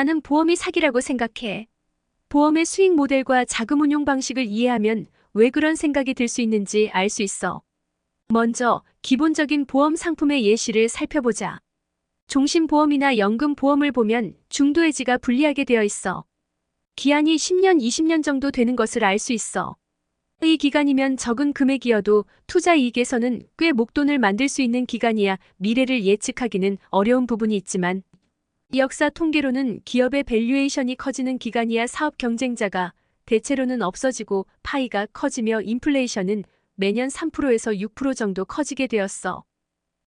나는 보험이 사기라고 생각해. 보험의 수익 모델과 자금 운용 방식을 이해하면 왜 그런 생각이 들 수 있는지 알 수 있어. 먼저 기본적인 보험 상품의 예시를 살펴보자. 종신보험이나 연금보험을 보면 중도해지가 불리하게 되어 있어. 기한이 10년, 20년 정도 되는 것을 알 수 있어. 이 기간이면 적은 금액이어도 투자 이익에서는 꽤 목돈을 만들 수 있는 기간이야 미래를 예측하기는 어려운 부분이 있지만 역사 통계로는 기업의 밸류에이션이 커지는 기간이야 사업 경쟁자가 대체로는 없어지고 파이가 커지며 인플레이션은 매년 3%에서 6% 정도 커지게 되었어.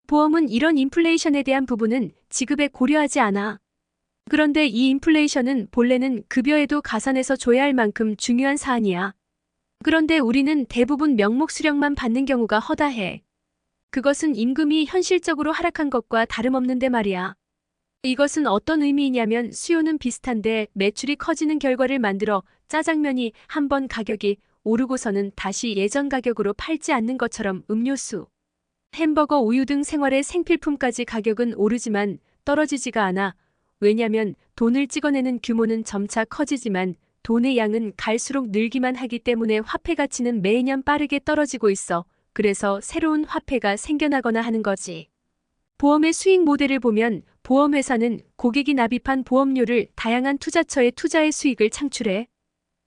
보험은 이런 인플레이션에 대한 부분은 지급에 고려하지 않아. 그런데 이 인플레이션은 본래는 급여에도 가산해서 줘야 할 만큼 중요한 사안이야. 그런데 우리는 대부분 명목 수령만 받는 경우가 허다해. 그것은 임금이 현실적으로 하락한 것과 다름없는데 말이야. 이것은 어떤 의미이냐면 수요는 비슷한데 매출이 커지는 결과를 만들어 짜장면이 한번 가격이 오르고서는 다시 예전 가격으로 팔지 않는 것처럼 음료수, 햄버거, 우유 등 생활의 생필품까지 가격은 오르지만 떨어지지가 않아. 왜냐면 돈을 찍어내는 규모는 점차 커지지만 돈의 양은 갈수록 늘기만 하기 때문에 화폐 가치는 매년 빠르게 떨어지고 있어. 그래서 새로운 화폐가 생겨나거나 하는 거지. 보험의 수익 모델을 보면 보험회사는 고객이 납입한 보험료를 다양한 투자처에 투자해 수익을 창출해.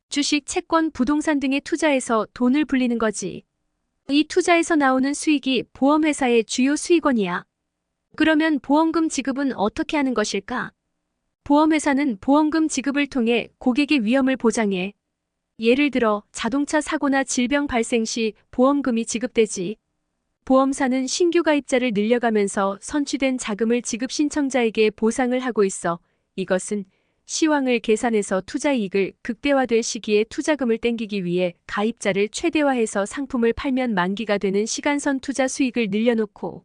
주식, 채권, 부동산 등에 투자해서 돈을 불리는 거지. 이 투자에서 나오는 수익이 보험회사의 주요 수익원이야. 그러면 보험금 지급은 어떻게 하는 것일까? 보험회사는 보험금 지급을 통해 고객의 위험을 보장해. 예를 들어 자동차 사고나 질병 발생 시 보험금이 지급되지. 보험사는 신규 가입자를 늘려가면서 선취된 자금을 지급 신청자에게 보상을 하고 있어. 이것은 시황을 계산해서 투자 이익을 극대화될 시기에 투자금을 땡기기 위해 가입자를 최대화해서 상품을 팔면 만기가 되는 시간선 투자 수익을 늘려놓고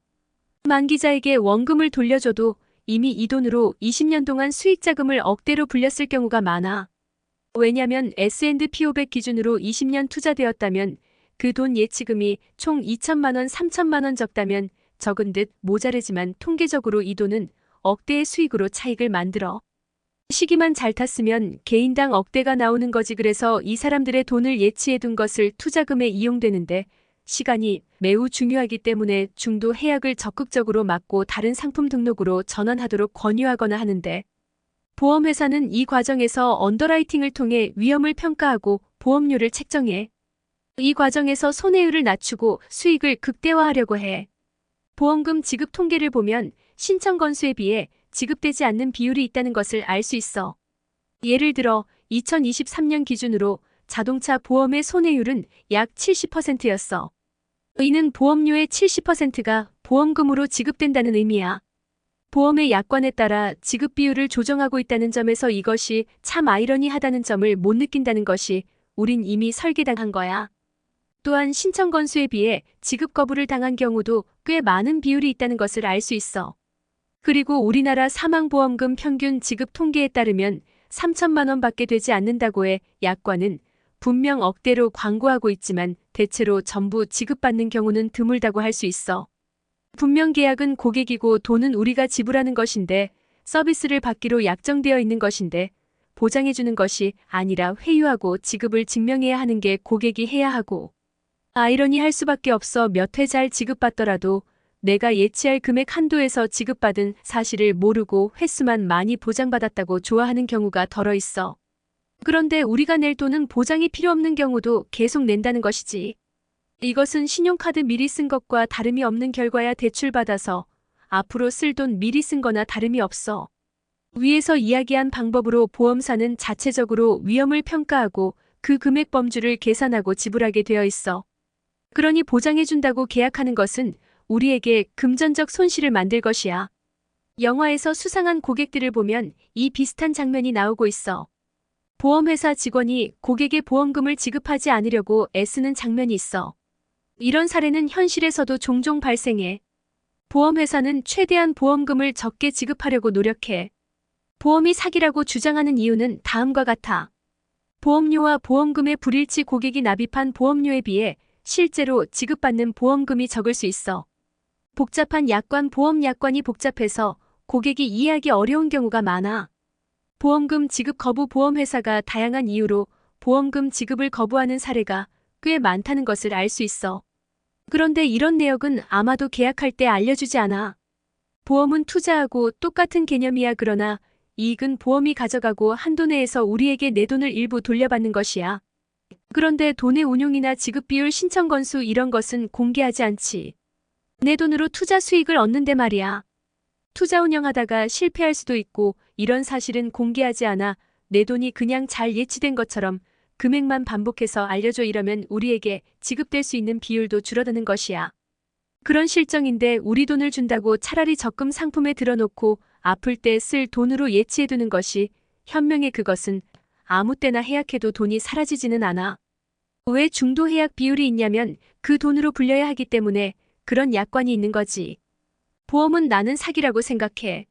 만기자에게 원금을 돌려줘도 이미 이 돈으로 20년 동안 수익자금을 억대로 불렸을 경우가 많아. 왜냐면 S&P 500 기준으로 20년 투자되었다면 그 돈 예치금이 총 2천만 원, 3천만 원 적다면 적은 듯 모자르지만 통계적으로 이 돈은 억대의 수익으로 차익을 만들어. 시기만 잘 탔으면 개인당 억대가 나오는 거지. 그래서 이 사람들의 돈을 예치해둔 것을 투자금에 이용되는데 시간이 매우 중요하기 때문에 중도 해약을 적극적으로 막고 다른 상품 등록으로 전환하도록 권유하거나 하는데 보험회사는 이 과정에서 언더라이팅을 통해 위험을 평가하고 보험료를 책정해. 이 과정에서 손해율을 낮추고 수익을 극대화하려고 해. 보험금 지급 통계를 보면 신청 건수에 비해 지급되지 않는 비율이 있다는 것을 알 수 있어. 예를 들어 2023년 기준으로 자동차 보험의 손해율은 약 70%였어. 이는 보험료의 70%가 보험금으로 지급된다는 의미야. 보험의 약관에 따라 지급 비율을 조정하고 있다는 점에서 이것이 참 아이러니하다는 점을 못 느낀다는 것이 우린 이미 설계당한 거야. 또한 신청 건수에 비해 지급 거부를 당한 경우도 꽤 많은 비율이 있다는 것을 알 수 있어. 그리고 우리나라 사망보험금 평균 지급 통계에 따르면 3천만 원밖에 되지 않는다고 해. 약관은 분명 억대로 광고하고 있지만 대체로 전부 지급받는 경우는 드물다고 할 수 있어. 분명 계약은 고객이고 돈은 우리가 지불하는 것인데 서비스를 받기로 약정되어 있는 것인데 보장해주는 것이 아니라 회유하고 지급을 증명해야 하는 게 고객이 해야 하고 아이러니할 수밖에 없어. 몇 회 잘 지급받더라도 내가 예치할 금액 한도에서 지급받은 사실을 모르고 횟수만 많이 보장받았다고 좋아하는 경우가 덜어 있어. 그런데 우리가 낼 돈은 보장이 필요 없는 경우도 계속 낸다는 것이지. 이것은 신용카드 미리 쓴 것과 다름이 없는 결과야. 대출받아서 앞으로 쓸 돈 미리 쓴 거나 다름이 없어. 위에서 이야기한 방법으로 보험사는 자체적으로 위험을 평가하고 그 금액 범주를 계산하고 지불하게 되어 있어. 그러니 보장해준다고 계약하는 것은 우리에게 금전적 손실을 만들 것이야. 영화에서 수상한 고객들을 보면 이 비슷한 장면이 나오고 있어. 보험회사 직원이 고객의 보험금을 지급하지 않으려고 애쓰는 장면이 있어. 이런 사례는 현실에서도 종종 발생해. 보험회사는 최대한 보험금을 적게 지급하려고 노력해. 보험이 사기라고 주장하는 이유는 다음과 같아. 보험료와 보험금의 불일치, 고객이 납입한 보험료에 비해 실제로 지급받는 보험금이 적을 수 있어. 복잡한 약관, 보험 약관이 복잡해서 고객이 이해하기 어려운 경우가 많아. 보험금 지급 거부 보험회사가 다양한 이유로 보험금 지급을 거부하는 사례가 꽤 많다는 것을 알 수 있어. 그런데 이런 내역은 아마도 계약할 때 알려주지 않아. 보험은 투자하고 똑같은 개념이야. 그러나 이익은 보험이 가져가고 한도 내에서 우리에게 내 돈을 일부 돌려받는 것이야. 그런데 돈의 운용이나 지급 비율, 신청 건수 이런 것은 공개하지 않지. 내 돈으로 투자 수익을 얻는데 말이야. 투자 운영하다가 실패할 수도 있고 이런 사실은 공개하지 않아. 내 돈이 그냥 잘 예치된 것처럼 금액만 반복해서 알려줘. 이러면 우리에게 지급될 수 있는 비율도 줄어드는 것이야. 그런 실정인데 우리 돈을 준다고 차라리 적금 상품에 들어놓고 아플 때 쓸 돈으로 예치해두는 것이 현명해. 그것은 아무 때나 해약해도 돈이 사라지지는 않아. 왜 중도 해약 비율이 있냐면 그 돈으로 불려야 하기 때문에 그런 약관이 있는 거지. 보험은 나는 사기라고 생각해.